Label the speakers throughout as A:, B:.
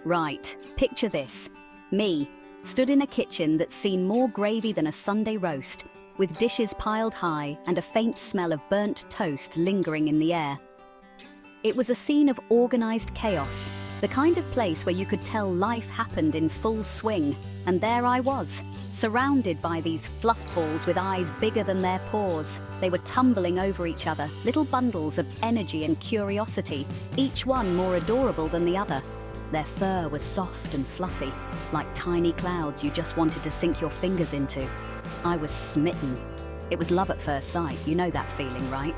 A: Right, picture this. Me, stood in a kitchen that's seen more gravy than a Sunday roast, with dishes piled high and a faint smell of burnt toast lingering in the air. It was a scene of organized chaos, the kind of place where you could tell life happened in full swing, and there I was, surrounded by these fluff balls with eyes bigger than their paws. They were tumbling over each other, little bundles of energy and curiosity, each one more adorable than the other. Their fur was soft and fluffy, like tiny clouds you just wanted to sink your fingers into. I was smitten. It was love at first sight, you know that feeling, right?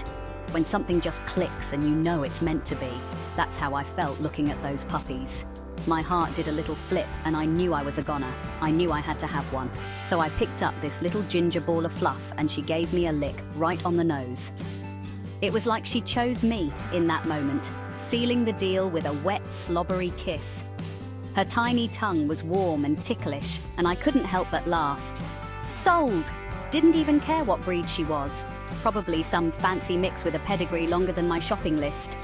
A: When something just clicks and you know it's meant to be. That's how I felt looking at those puppies. My heart did a little flip and I knew I was a goner. I knew I had to have one. So I picked up this little ginger ball of fluff and she gave me a lick right on the nose. It was like she chose me in that moment, sealing the deal with a wet, slobbery kiss. Her tiny tongue was warm and ticklish, and I couldn't help but laugh. Sold! Didn't even care what breed she was. Probably some fancy mix with a pedigree longer than my shopping list.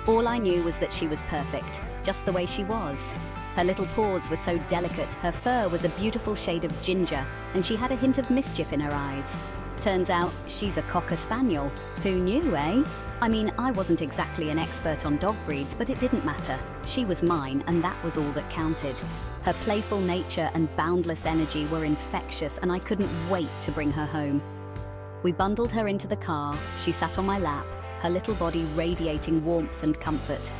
A: All I knew was that she was perfect, just the way she was. Her little paws were so delicate, her fur was a beautiful shade of ginger, and she had a hint of mischief in her eyes. Turns out, she's a Cocker Spaniel. Who knew, eh? I mean, I wasn't exactly an expert on dog breeds, but it didn't matter. She was mine, and that was all that counted. Her playful nature and boundless energy were infectious, and I couldn't wait to bring her home. We bundled her into the car, she sat on my lap, her little body radiating warmth and comfort.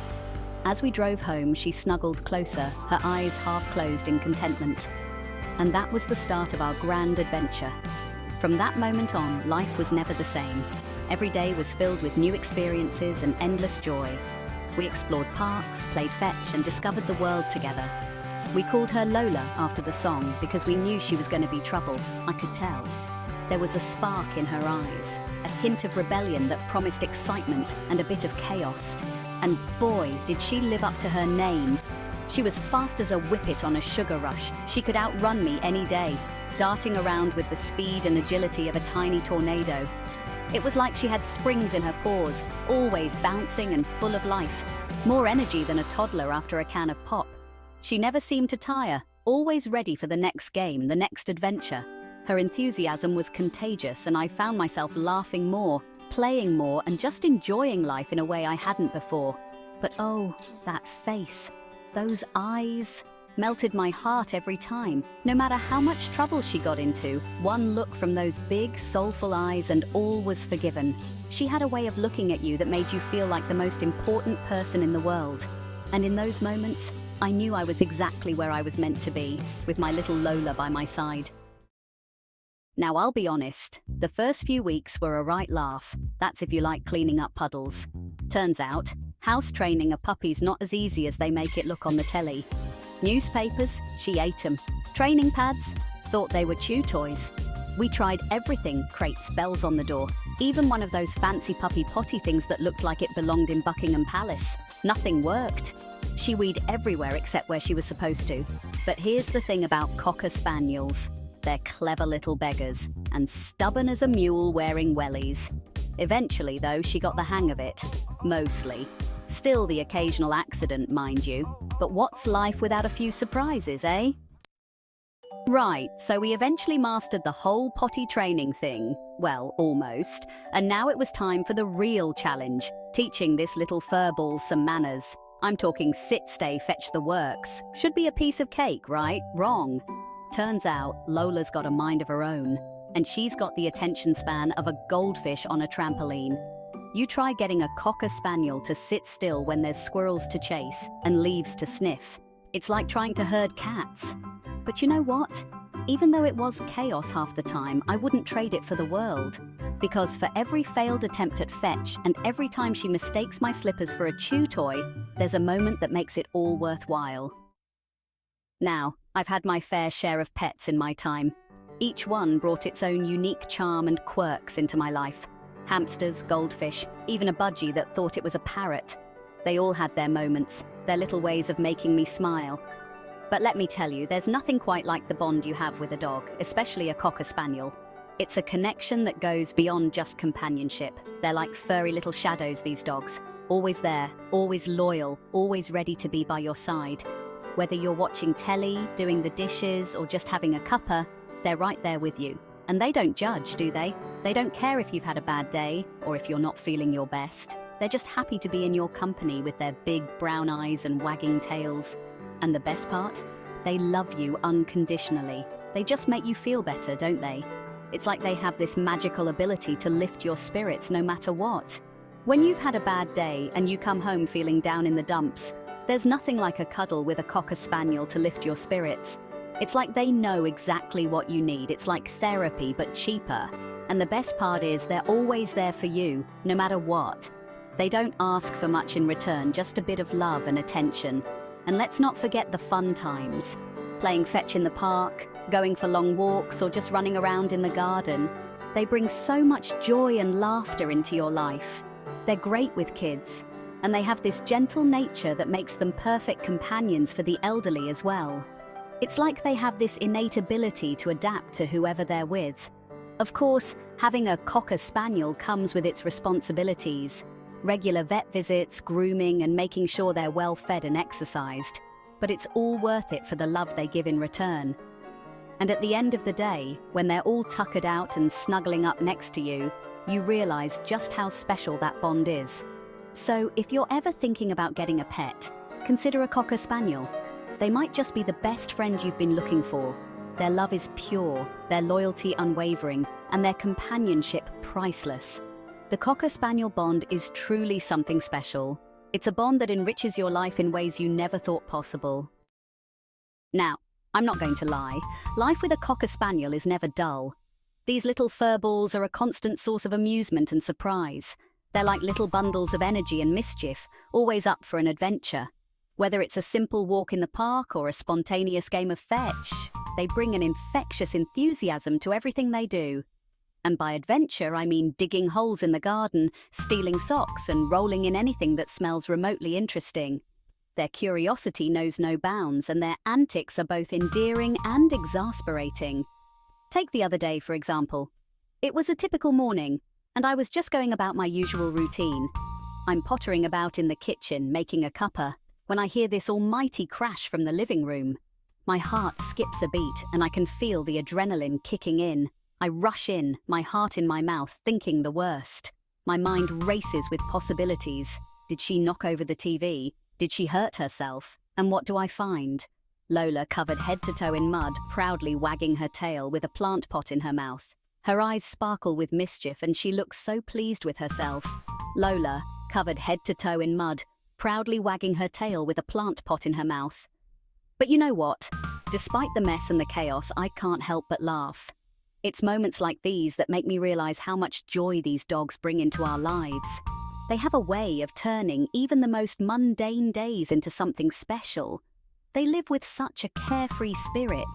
A: As we drove home, she snuggled closer, her eyes half closed in contentment. And that was the start of our grand adventure. From that moment on, life was never the same. Every day was filled with new experiences and endless joy. We explored parks, played fetch, and discovered the world together. We called her Lola after the song because we knew she was going to be trouble. I could tell. There was a spark in her eyes, a hint of rebellion that promised excitement and a bit of chaos. And boy, did she live up to her name. She was fast as a whippet on a sugar rush. She could outrun me any day, darting around with the speed and agility of a tiny tornado. It was like she had springs in her paws, always bouncing and full of life. More energy than a toddler after a can of pop. She never seemed to tire, always ready for the next game, the next adventure. Her enthusiasm was contagious, and I found myself laughing more, playing more, and just enjoying life in a way I hadn't before. But oh, that face, those eyes, melted my heart every time. No matter how much trouble she got into, one look from those big, soulful eyes and all was forgiven. She had a way of looking at you that made you feel like the most important person in the world. And in those moments, I knew I was exactly where I was meant to be, with my little Lola by my side. Now, I'll be honest, the first few weeks were a right laugh. That's if you like cleaning up puddles. Turns out, house training a puppy's not as easy as they make it look on the telly. Newspapers, she ate them. Training pads, thought they were chew toys. We tried everything, crates, bells on the door, even one of those fancy puppy potty things that looked like it belonged in Buckingham Palace. Nothing worked. She weed everywhere except where she was supposed to. But here's the thing about Cocker Spaniels. They're clever little beggars, and stubborn as a mule wearing wellies. Eventually, though, she got the hang of it. Mostly. Still the occasional accident, mind you. But what's life without a few surprises, eh? Right, so we eventually mastered the whole potty training thing. Well, almost. And now it was time for the real challenge, teaching this little furball some manners. I'm talking sit, stay, fetch the works. Should be a piece of cake, right? Wrong. Turns out, Lola's got a mind of her own, and she's got the attention span of a goldfish on a trampoline. You try getting a Cocker Spaniel to sit still when there's squirrels to chase and leaves to sniff. It's like trying to herd cats. But you know what? Even though it was chaos half the time, I wouldn't trade it for the world. Because for every failed attempt at fetch, and every time she mistakes my slippers for a chew toy, there's a moment that makes it all worthwhile. Now, I've had my fair share of pets in my time. Each one brought its own unique charm and quirks into my life. Hamsters, goldfish, even a budgie that thought it was a parrot. They all had their moments, their little ways of making me smile. But let me tell you, there's nothing quite like the bond you have with a dog, especially a Cocker Spaniel. It's a connection that goes beyond just companionship. They're like furry little shadows, these dogs. Always there, always loyal, always ready to be by your side. Whether you're watching telly, doing the dishes, or just having a cuppa, they're right there with you. And they don't judge, do they? They don't care if you've had a bad day or if you're not feeling your best. They're just happy to be in your company with their big brown eyes and wagging tails. And the best part? They love you unconditionally. They just make you feel better, don't they? It's like they have this magical ability to lift your spirits no matter what. When you've had a bad day and you come home feeling down in the dumps, there's nothing like a cuddle with a Cocker Spaniel to lift your spirits. It's like they know exactly what you need. It's like therapy, but cheaper. And the best part is they're always there for you, no matter what. They don't ask for much in return, just a bit of love and attention. And let's not forget the fun times. Playing fetch in the park, going for long walks, or just running around in the garden. They bring so much joy and laughter into your life. They're great with kids, and they have this gentle nature that makes them perfect companions for the elderly as well. It's like they have this innate ability to adapt to whoever they're with. Of course, having a Cocker Spaniel comes with its responsibilities. Regular vet visits, grooming, and making sure they're well fed and exercised. But it's all worth it for the love they give in return. And at the end of the day, when they're all tuckered out and snuggling up next to you, you realize just how special that bond is. So if you're ever thinking about getting a pet, consider a Cocker Spaniel. They might just be the best friend you've been looking for. Their love is pure, their loyalty unwavering, and their companionship priceless. The Cocker Spaniel bond is truly something special. It's a bond that enriches your life in ways you never thought possible. Now, I'm not going to lie. Life with a Cocker Spaniel is never dull. These little furballs are a constant source of amusement and surprise. They're like little bundles of energy and mischief, always up for an adventure. Whether it's a simple walk in the park or a spontaneous game of fetch, they bring an infectious enthusiasm to everything they do. And by adventure, I mean digging holes in the garden, stealing socks, and rolling in anything that smells remotely interesting. Their curiosity knows no bounds, and their antics are both endearing and exasperating. Take the other day, for example. It was a typical morning, and I was just going about my usual routine. I'm pottering about in the kitchen, making a cuppa, when I hear this almighty crash from the living room. My heart skips a beat, and I can feel the adrenaline kicking in. I rush in, my heart in my mouth, thinking the worst. My mind races with possibilities. Did she knock over the TV? Did she hurt herself? And what do I find? Lola, covered head to toe in mud, proudly wagging her tail with a plant pot in her mouth. Her eyes sparkle with mischief and she looks so pleased with herself. Lola, covered head to toe in mud, proudly wagging her tail with a plant pot in her mouth. But you know what? Despite the mess and the chaos, I can't help but laugh. It's moments like these that make me realize how much joy these dogs bring into our lives. They have a way of turning even the most mundane days into something special. They live with such a carefree spirit,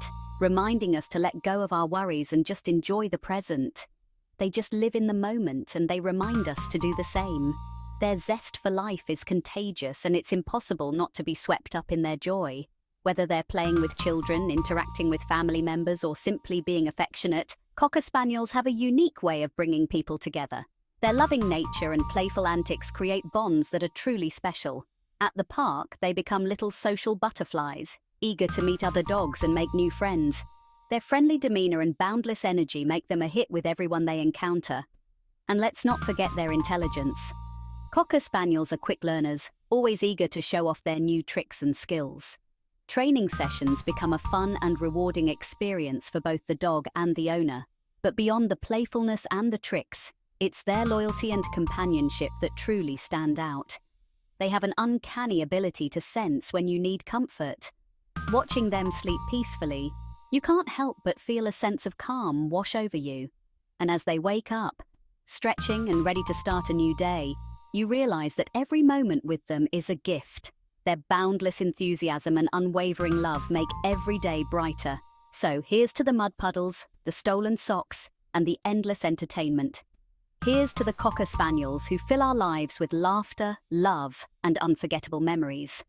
A: reminding us to let go of our worries and just enjoy the present. They just live in the moment and they remind us to do the same. Their zest for life is contagious and it's impossible not to be swept up in their joy. Whether they're playing with children, interacting with family members, or simply being affectionate, Cocker Spaniels have a unique way of bringing people together. Their loving nature and playful antics create bonds that are truly special. At the park, they become little social butterflies, eager to meet other dogs and make new friends. Their friendly demeanor and boundless energy make them a hit with everyone they encounter. And let's not forget their intelligence. Cocker Spaniels are quick learners, always eager to show off their new tricks and skills. Training sessions become a fun and rewarding experience for both the dog and the owner. But beyond the playfulness and the tricks, it's their loyalty and companionship that truly stand out. They have an uncanny ability to sense when you need comfort. Watching them sleep peacefully, you can't help but feel a sense of calm wash over you. And as they wake up, stretching and ready to start a new day, you realize that every moment with them is a gift. Their boundless enthusiasm and unwavering love make every day brighter. So here's to the mud puddles, the stolen socks, and the endless entertainment. Here's to the Cocker Spaniels who fill our lives with laughter, love, and unforgettable memories.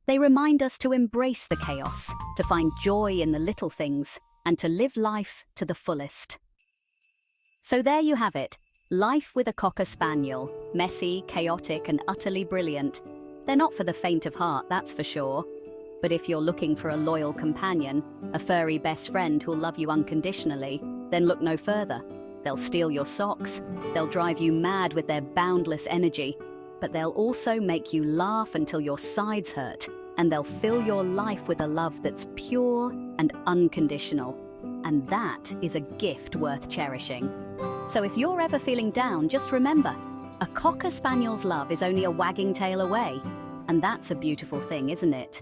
A: They remind us to embrace the chaos, to find joy in the little things, and to live life to the fullest. So there you have it, life with a Cocker Spaniel. Messy, chaotic, and utterly brilliant. They're not for the faint of heart, that's for sure. But if you're looking for a loyal companion, a furry best friend who'll love you unconditionally, then look no further. They'll steal your socks, they'll drive you mad with their boundless energy, but they'll also make you laugh until your sides hurt, and they'll fill your life with a love that's pure and unconditional. And that is a gift worth cherishing. So if you're ever feeling down, just remember, a Cocker Spaniel's love is only a wagging tail away. And that's a beautiful thing, isn't it?